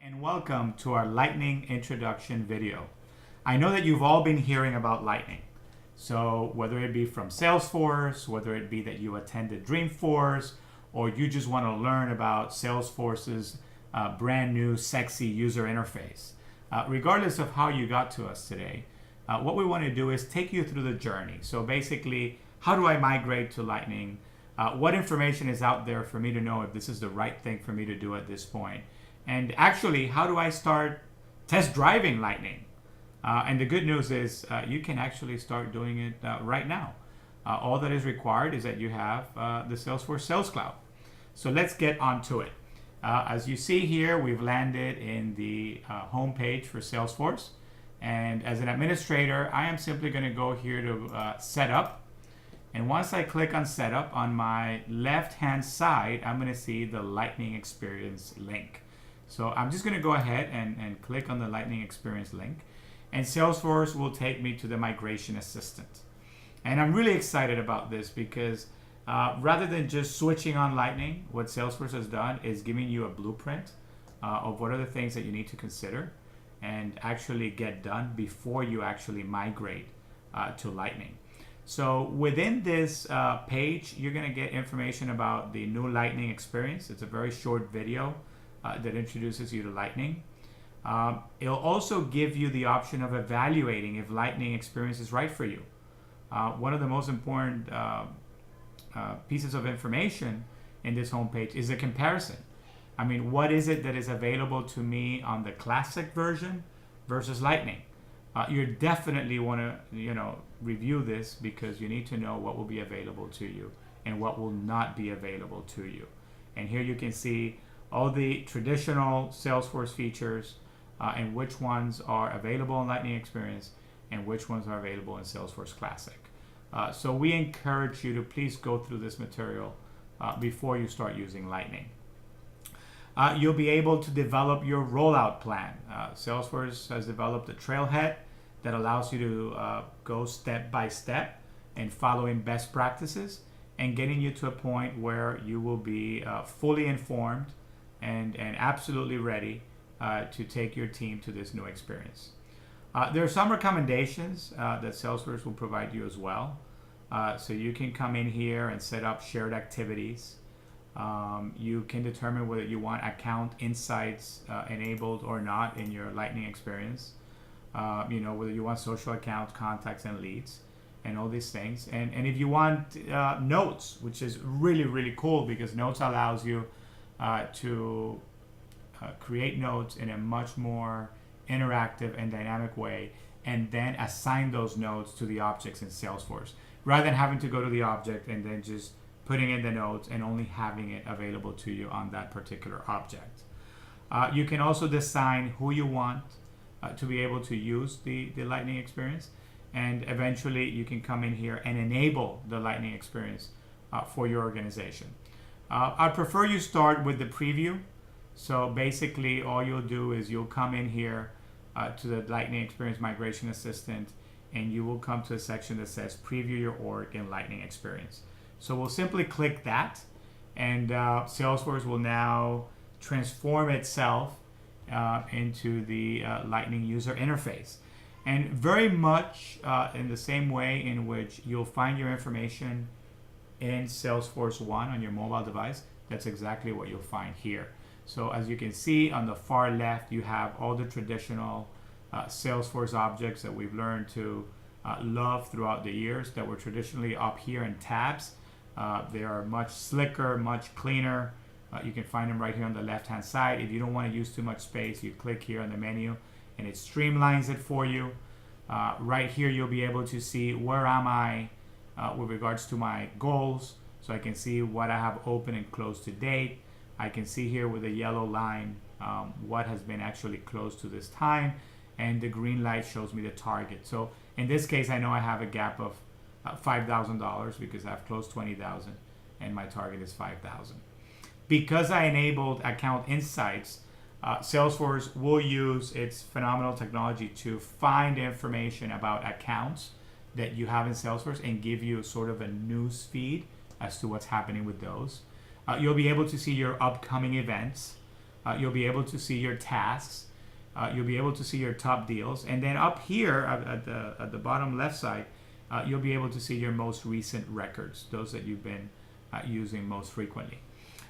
and welcome to our Lightning introduction video. I know that you've all been hearing about Lightning. So whether it be from Salesforce, whether it be that you attended Dreamforce, or you just want to learn about Salesforce's brand new sexy user interface. Regardless of how you got to us today, what we want to do is take you through the journey. So basically, how do I migrate to Lightning? What information is out there for me to know if this is the right thing for me to do at this point? And actually, how do I start test driving Lightning? And the good news is you can actually start doing it right now. All that is required is that you have the Salesforce Sales Cloud. So let's get onto it. As you see here, we've landed in the home page for Salesforce. And as an administrator, I am simply going to go here to Setup. And once I click on Setup, on my left-hand side, I'm going to see the Lightning Experience link. So I'm just going to go ahead and click on the Lightning Experience link. And Salesforce will take me to the Migration Assistant. And I'm really excited about this because rather than just switching on Lightning, what Salesforce has done is giving you a blueprint of what are the things that you need to consider and actually get done before you actually migrate to Lightning. So within this page, you're going to get information about the new Lightning experience. It's a very short video that introduces you to Lightning. It'll also give you the option of evaluating if Lightning experience is right for you. One of the most important pieces of information in this homepage is a comparison. I mean, what is it that is available to me on the classic version versus Lightning? You definitely want to, review this because you need to know what will be available to you and what will not be available to you. And here you can see all the traditional Salesforce features and which ones are available in Lightning Experience and which ones are available in Salesforce Classic. So we encourage you to please go through this material before you start using Lightning. You'll be able to develop your rollout plan. Salesforce has developed a trailhead that allows you to go step by step and following best practices and getting you to a point where you will be fully informed and absolutely ready to take your team to this new experience. There are some recommendations that Salesforce will provide you as well. So you can come in here and set up shared activities. You can determine whether you want account insights enabled or not in your Lightning experience. Whether you want social accounts, contacts, and leads, and all these things. And if you want notes, which is really, really cool because notes allows you to create notes in a much more interactive and dynamic way, and then assign those notes to the objects in Salesforce, rather than having to go to the object and then just putting in the notes and only having it available to you on that particular object. You can also design who you want to be able to use the Lightning experience, and eventually you can come in here and enable the Lightning experience for your organization. I prefer you start with the preview. So basically all you'll do is you'll come in here to the Lightning Experience Migration Assistant, and you will come to a section that says Preview Your Org in Lightning Experience. So we'll simply click that, and Salesforce will now transform itself into the Lightning user interface. And very much in the same way in which you'll find your information in Salesforce 1 on your mobile device, that's exactly what you'll find here. So as you can see on the far left, you have all the traditional Salesforce objects that we've learned to love throughout the years that were traditionally up here in tabs. They are much slicker, much cleaner. You can find them right here on the left-hand side. If you don't want to use too much space, you click here on the menu and it streamlines it for you. Right here, you'll be able to see where am I with regards to my goals. So I can see what I have open and closed to date. I can see here with a yellow line what has been actually closed to this time, and the green light shows me the target. So in this case, I know I have a gap of $5,000 because I've closed 20,000 and my target is 5,000. Because I enabled account insights, Salesforce will use its phenomenal technology to find information about accounts that you have in Salesforce and give you sort of a news feed as to what's happening with those. You'll be able to see your upcoming events. You'll be able to see your tasks. You'll be able to see your top deals. And then up here at the bottom left side, you'll be able to see your most recent records, those that you've been using most frequently.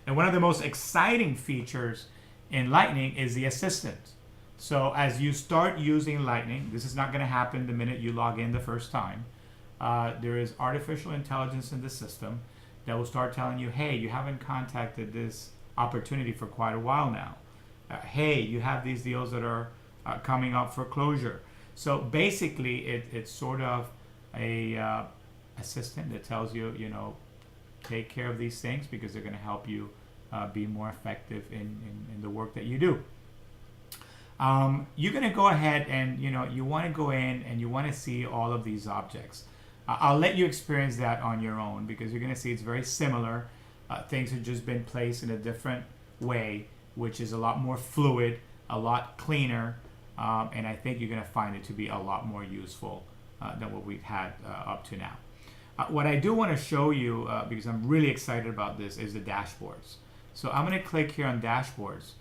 And one of the most exciting features in Lightning is the assistant. So as you start using Lightning, this is not going to happen the minute you log in the first time. There is artificial intelligence in the system that will start telling you, hey, you haven't contacted this opportunity for quite a while now. Hey, you have these deals that are coming up for closure. So basically, it's sort of a assistant that tells you, take care of these things because they're going to help you be more effective in the work that you do. You're going to go ahead and, you want to go in and you want to see all of these objects. I'll let you experience that on your own because you're going to see it's very similar. Things have just been placed in a different way, which is a lot more fluid, a lot cleaner, and I think you're going to find it to be a lot more useful than what we've had up to now. What I do want to show you, because I'm really excited about this, is the dashboards. So I'm going to click here on dashboards.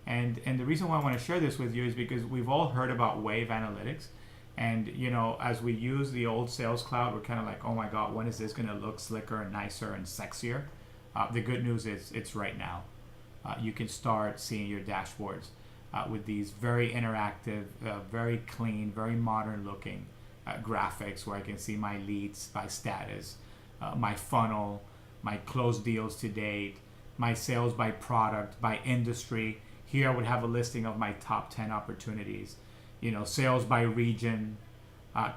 And the reason why I want to share this with you is because we've all heard about Wave Analytics. And, as we use the old Sales Cloud, we're kind of like, oh my God, when is this going to look slicker and nicer and sexier? The good news is it's right now. You can start seeing your dashboards with these very interactive, very clean, very modern looking graphics where I can see my leads by status, my funnel, my closed deals to date, my sales by product, by industry. Here I would have a listing of my top 10 opportunities, sales by region,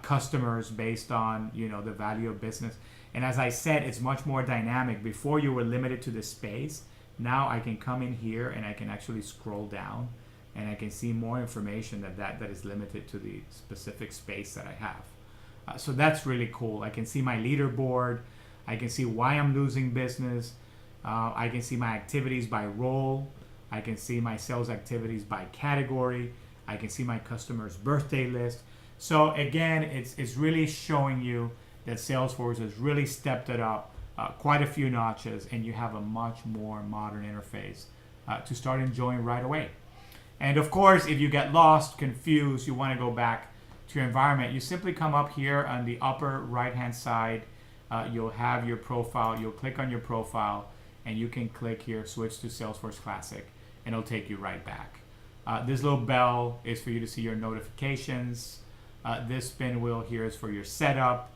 customers based on, the value of business. And as I said, it's much more dynamic. Before you were limited to the space. Now I can come in here and I can actually scroll down and I can see more information that is limited to the specific space that I have. So that's really cool. I can see my leaderboard. I can see why I'm losing business. I can see my activities by role. I can see my sales activities by category. I can see my customer's birthday list. So again, it's really showing you that Salesforce has really stepped it up quite a few notches, and you have a much more modern interface to start enjoying right away. And of course, if you get lost, confused, you want to go back to your environment, you simply come up here on the upper right-hand side. You'll have your profile. You'll click on your profile, and you can click here, switch to Salesforce Classic, and it'll take you right back. This little bell is for you to see your notifications. This spin wheel here is for your setup.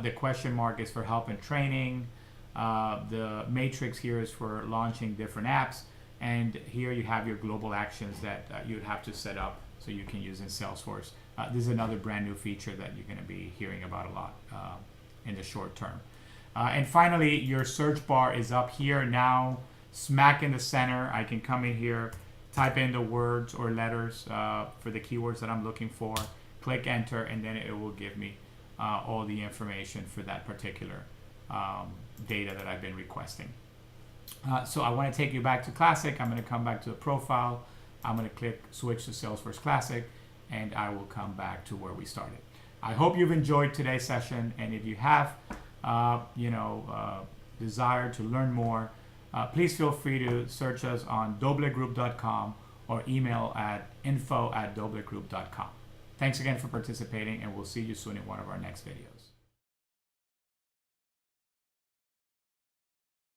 The question mark is for help and training. The matrix here is for launching different apps. And here you have your global actions that you'd have to set up so you can use in Salesforce. This is another brand new feature that you're going to be hearing about a lot in the short term. And finally, your search bar is up here now, smack in the center. I can come in here, type in the words or letters for the keywords that I'm looking for, click enter, and then it will give me all the information for that particular data that I've been requesting. So I want to take you back to Classic. I'm going to come back to the profile. I'm going to click switch to Salesforce Classic, and I will come back to where we started. I hope you've enjoyed today's session, and if you have desire to learn more, please feel free to search us on doblegroup.com or email at info@doblegroup.com. Thanks again for participating, and we'll see you soon in one of our next videos.